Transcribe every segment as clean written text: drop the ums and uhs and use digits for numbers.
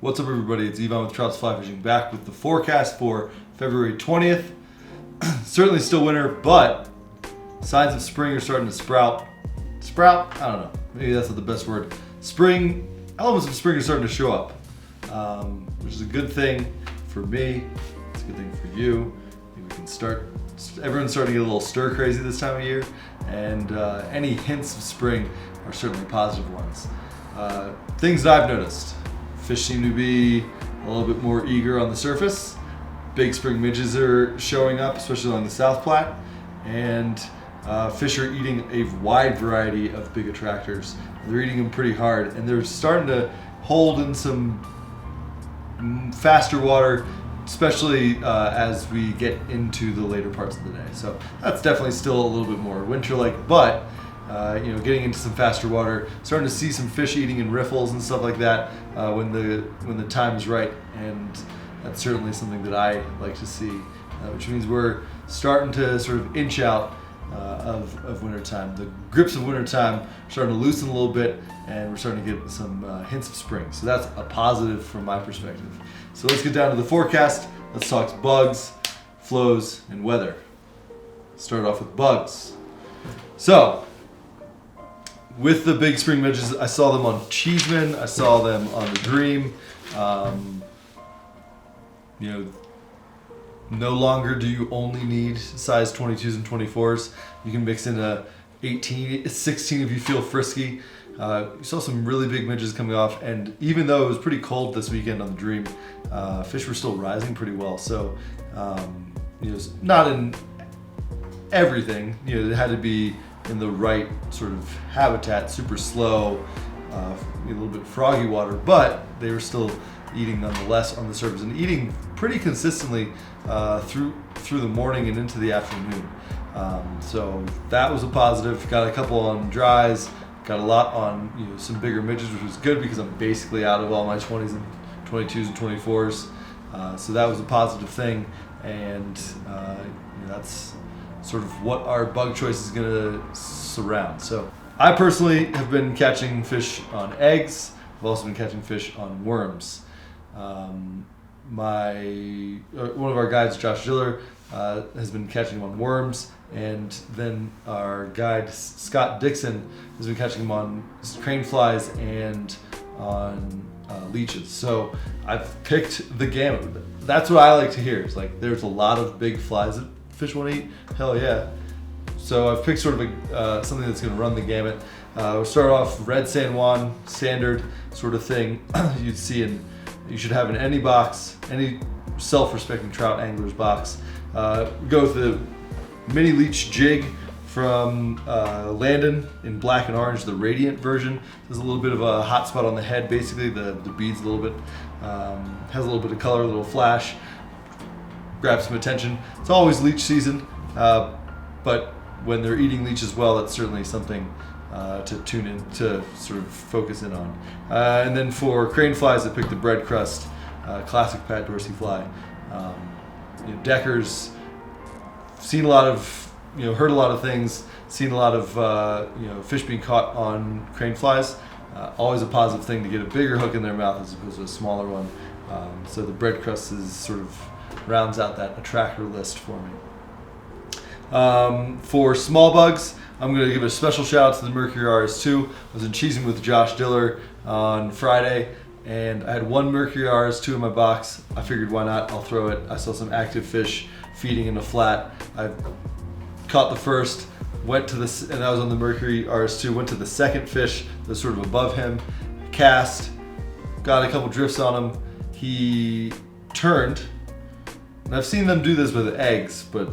What's up, everybody? It's Yvonne with Trouts Fly Fishing, back with the forecast for February 20th. Certainly still winter, but signs of spring are starting to sprout. Sprout? I don't know. Maybe that's not the best word. Spring, elements of spring are starting to show up, which is a good thing for me. It's a good thing for you. Maybe we can start. Everyone's starting to get a little stir crazy this time of year, and any hints of spring are certainly positive ones. Things that I've noticed. Fish seem to be a little bit more eager on the surface. Big spring midges are showing up, especially along the South Platte, and fish are eating a wide variety of big attractors. They're eating them pretty hard, and they're starting to hold in some faster water, especially as we get into the later parts of the day. So that's definitely still a little bit more winter-like, but getting into some faster water, starting to see some fish eating in riffles and stuff like that when the time is right, and that's certainly something that I like to see, which means we're starting to sort of inch out of wintertime. The grips of wintertime are starting to loosen a little bit, and we're starting to get some hints of spring. So that's a positive from my perspective. So let's get down to the forecast. Let's talk bugs, flows, and weather. Start off with bugs. So, with the big spring midges, I saw them on Cheeseman, I saw them on the Dream. No longer do you only need size 22s and 24s. You can mix in a 18, 16 if you feel frisky. You saw some really big midges coming off, and even though it was pretty cold this weekend on the Dream, fish were still rising pretty well. So, not in everything. It had to be in the right sort of habitat, super slow, a little bit froggy water, but they were still eating nonetheless on the surface, and eating pretty consistently through the morning and into the afternoon. So that was a positive. Got a couple on dries, got a lot on some bigger midges, which was good because I'm basically out of all my 20s and 22s and 24s. So that was a positive thing, and that's sort of what our bug choice is going to surround. So I personally have been catching fish on eggs. I've also been catching fish on worms. One of our guides, Josh Diller, has been catching them on worms, and then our guide Scott Dixon has been catching them on craneflies and on leeches. So I've picked the gamut. That's what I like to hear. It's like there's a lot of big flies that fish want to eat. Hell yeah. So I've picked sort of something that's going to run the gamut. We'll start off red San Juan, standard sort of thing you'd see you should have in any box, any self-respecting trout angler's box. Go with the mini leech jig from Landon in black and orange, the radiant version. There's a little bit of a hot spot on the head, basically. The bead's a little bit, has a little bit of color, a little flash. Grab some attention. It's always leech season, but when they're eating leech as well, that's certainly something to tune in, to sort of focus in on. And then for craneflies, I picked the bread crust, classic Pat Dorsey fly. Deckers, seen a lot of, heard a lot of things, seen a lot of, fish being caught on craneflies. Always a positive thing to get a bigger hook in their mouth as opposed to a smaller one. So the bread crust is sort of rounds out that attractor list for me. For small bugs, I'm going to give a special shout out to the Mercury RS2. I was in Cheesing with Josh Diller on Friday, and I had one Mercury RS2 in my box. I figured, why not? I'll throw it. I saw some active fish feeding in a flat. I caught the first, went to this, and I was on the Mercury RS2, went to the second fish that was sort of above him, cast, got a couple drifts on him. He turned, and I've seen them do this with eggs, but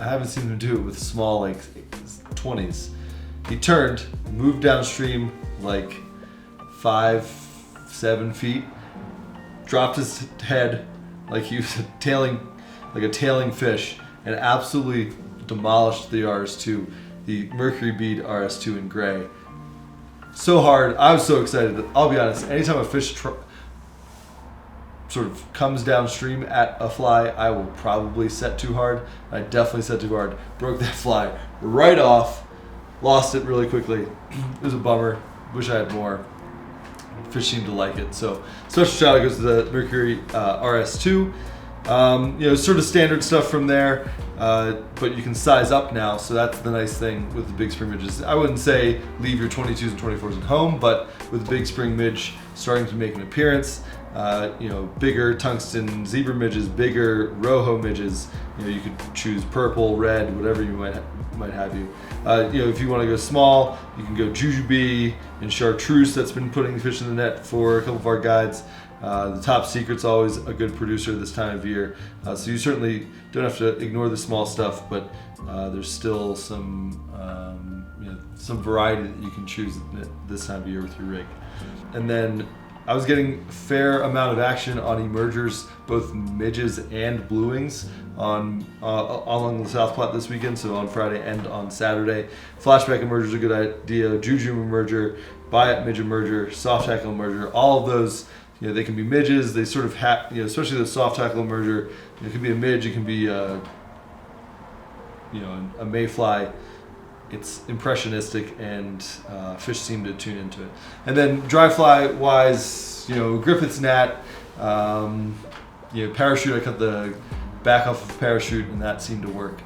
I haven't seen them do it with small, like 20s. He turned, moved downstream like 5-7 feet, dropped his head like he was a tailing fish, and absolutely demolished the RS2, the Mercury Bead RS2 in gray. So hard. I was so excited. I'll be honest, anytime a fish sort of comes downstream at a fly, I will probably set too hard. I definitely set too hard. Broke that fly right off. Lost it really quickly. It was a bummer. Wish I had more. fish seem to like it. So special shout out goes to the Mercury RS2. Sort of standard stuff from there, but you can size up now, so that's the nice thing with the big spring midges. I wouldn't say leave your 22s and 24s at home, but with the big spring midge starting to make an appearance, bigger tungsten zebra midges, bigger rojo midges, you could choose purple, red, whatever you might have you. If you want to go small, you can go jujube and chartreuse that's been putting fish in the net for a couple of our guides. The Top Secret's always a good producer this time of year, so you certainly don't have to ignore the small stuff, but there's still some variety that you can choose this time of year with your rig. And then I was getting a fair amount of action on emergers, both midges and blue wings, along the South Platte this weekend, so on Friday and on Saturday. Flashback emerger is a good idea, juju emerger, biot midge emerger, soft tackle emerger, all of those. They can be midges. They sort of have, especially the soft tackle emerger. It can be a midge. It can be a mayfly. It's impressionistic, and fish seem to tune into it. And then dry fly wise, Griffith's gnat, parachute. I cut the back off of parachute, and that seemed to work.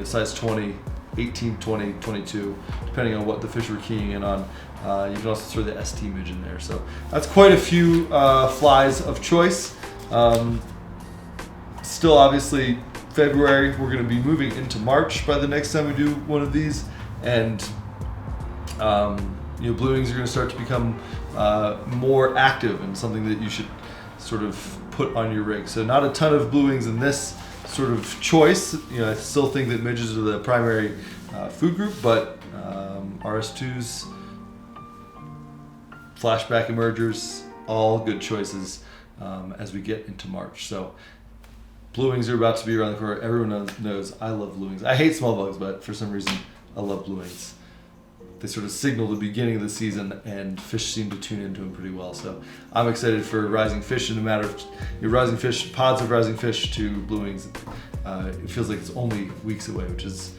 Size 20, 18, 20, 22, depending on what the fish were keying in on. You can also throw the ST midge in there. So that's quite a few flies of choice. Still, obviously, February. We're going to be moving into March by the next time we do one of these. And, blue wings are going to start to become more active and something that you should sort of put on your rig. So not a ton of blue wings in this sort of choice. I still think that midges are the primary food group, but RS2s, flashback emergers, all good choices as we get into March. So blue wings are about to be around the corner. Everyone knows I love blue wings. I hate small bugs, but for some reason I love blue wings. They sort of signal the beginning of the season, and fish seem to tune into them pretty well. So I'm excited for rising fish in a matter of rising fish, pods of rising fish to blue wings. It feels like it's only weeks away, which is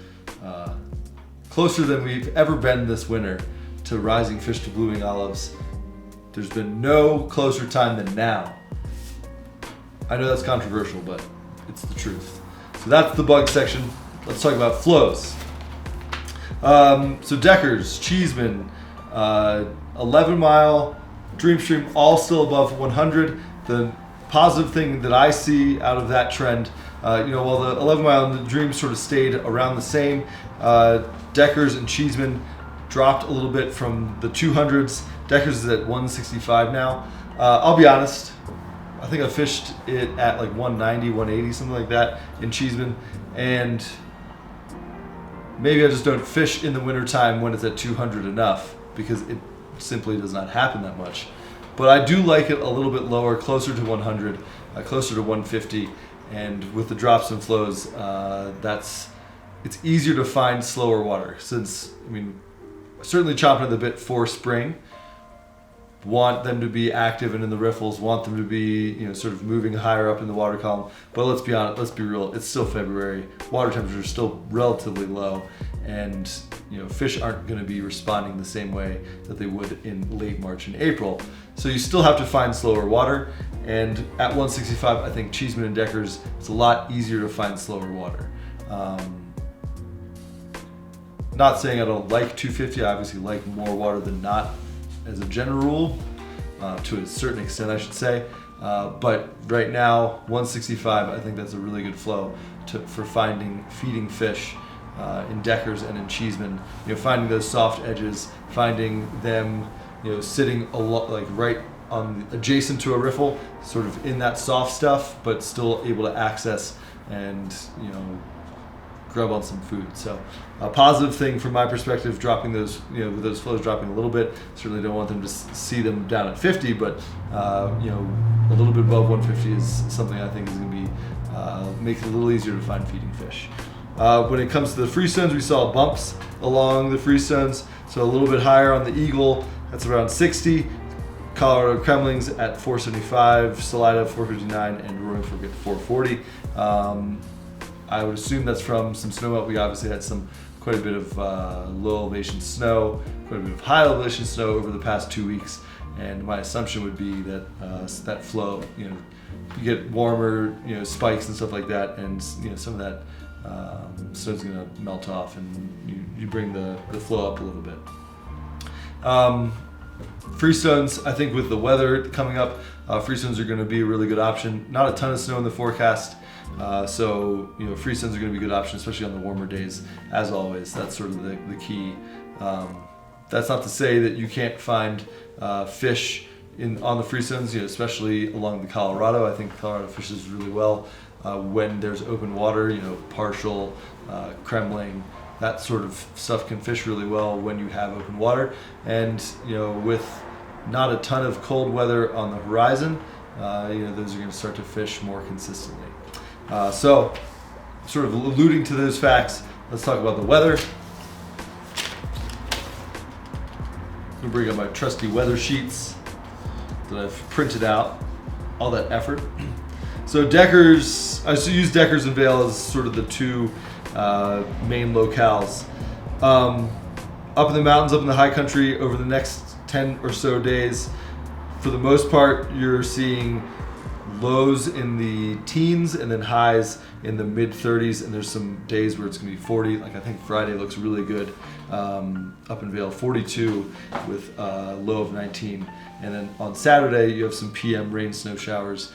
closer than we've ever been this winter to rising fish to blue wing olives. There's been no closer time than now. I know that's controversial, but it's the truth. So that's the bug section. Let's talk about flows. So Deckers, Cheeseman, 11 mile, Dreamstream, all still above 100. The positive thing that I see out of that trend, while the 11 mile and the Dream sort of stayed around the same, Deckers and Cheeseman dropped a little bit from the 200s. Deckers is at 165 now. I'll be honest, I think I fished it at like 190, 180, something like that in Cheeseman, and maybe I just don't fish in the wintertime when it's at 200 enough, because it simply does not happen that much. But I do like it a little bit lower, closer to 100, closer to 150, and with the drops and flows, it's easier to find slower water, since, certainly chomping at the bit for spring, want them to be active and in the riffles, want them to be, sort of moving higher up in the water column. But let's be honest, let's be real, it's still February, water temperatures are still relatively low, and fish aren't going to be responding the same way that they would in late March and April. So you still have to find slower water, and at 165, I think Cheeseman and Deckers, it's a lot easier to find slower water. Not saying I don't like 250, I obviously like more water than not, as a general rule, to a certain extent I should say, but right now 165, I think that's a really good flow for feeding fish in Deckers and in Cheeseman. Finding those soft edges, finding them sitting right on adjacent to a riffle, sort of in that soft stuff, but still able to access and grub on some food. So a positive thing from my perspective, dropping those, with those flows dropping a little bit. Certainly don't want them to see them down at 50, but a little bit above 150 is something I think is going to be make it a little easier to find feeding fish. When it comes to the freestones, we saw bumps along the freestones, so a little bit higher on the Eagle, that's around 60. Colorado Kremlings at 475, Salida 459, and Roaring Fork at 440. I would assume that's from some snowmelt. We obviously had quite a bit of low elevation snow, quite a bit of high elevation snow over the past 2 weeks, And my assumption would be that that flow, you get warmer, spikes and stuff like that, and some of that snow's going to melt off, and you bring the flow up a little bit. Freestones, I think with the weather coming up, freestones are going to be a really good option. Not a ton of snow in the forecast, so freestones are going to be a good option, especially on the warmer days. As always, that's sort of the key. That's not to say that you can't find fish on the freestones, especially along the Colorado. I think Colorado fishes really well when there's open water, partial, kremling. That sort of stuff can fish really well when you have open water. And with not a ton of cold weather on the horizon, those are going to start to fish more consistently. So, sort of alluding to those facts, let's talk about the weather. I'm going to bring up my trusty weather sheets that I've printed out. All that effort. So Deckers, I use Deckers and Vail as sort of the two main locales. Up in the mountains, up in the high country, over the next 10 or so days, for the most part, you're seeing lows in the teens and then highs in the mid 30s, and there's some days where it's going to be 40. Like I think Friday looks really good up in Vail, 42 with a low of 19. And then on Saturday you have some PM rain snow showers,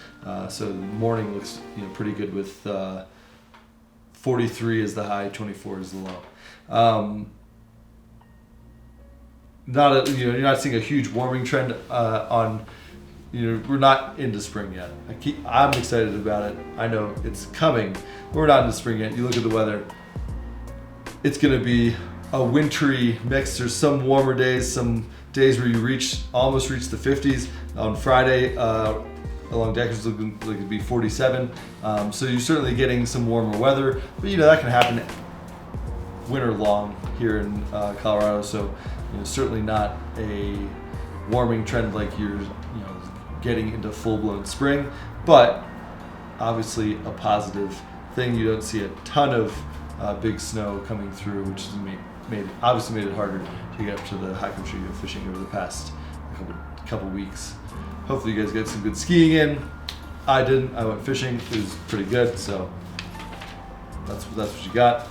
so the morning looks pretty good with 43 is the high, 24 is the low. You're not seeing a huge warming trend on. We're not into spring yet. I'm excited about it. I know it's coming, but we're not into spring yet. You look at the weather, it's going to be a wintry mix. There's some warmer days, some days where you almost reach the 50s. On Friday, along Deckers, it's going to be 47. So you're certainly getting some warmer weather, but that can happen winter long here in Colorado. So certainly not a warming trend like you're getting into full-blown spring, but obviously a positive thing. You don't see a ton of big snow coming through, which has obviously made it harder to get up to the high country fishing over the past couple weeks. Hopefully you guys get some good skiing in. I didn't. I went fishing. It was pretty good, so that's what you got.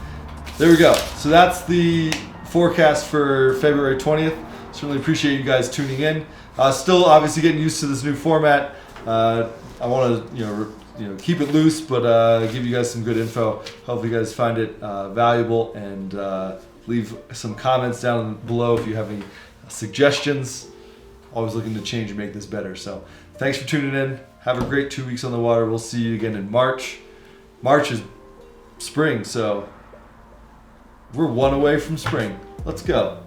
There we go. So that's the forecast for February 20th. Certainly appreciate you guys tuning in. Still obviously getting used to this new format. I want to keep it loose, but give you guys some good info. Hopefully you guys find it valuable, and leave some comments down below if you have any suggestions. Always looking to change and make this better. So thanks for tuning in. Have a great 2 weeks on the water. We'll see you again in March. March is spring, so we're one away from spring. Let's go.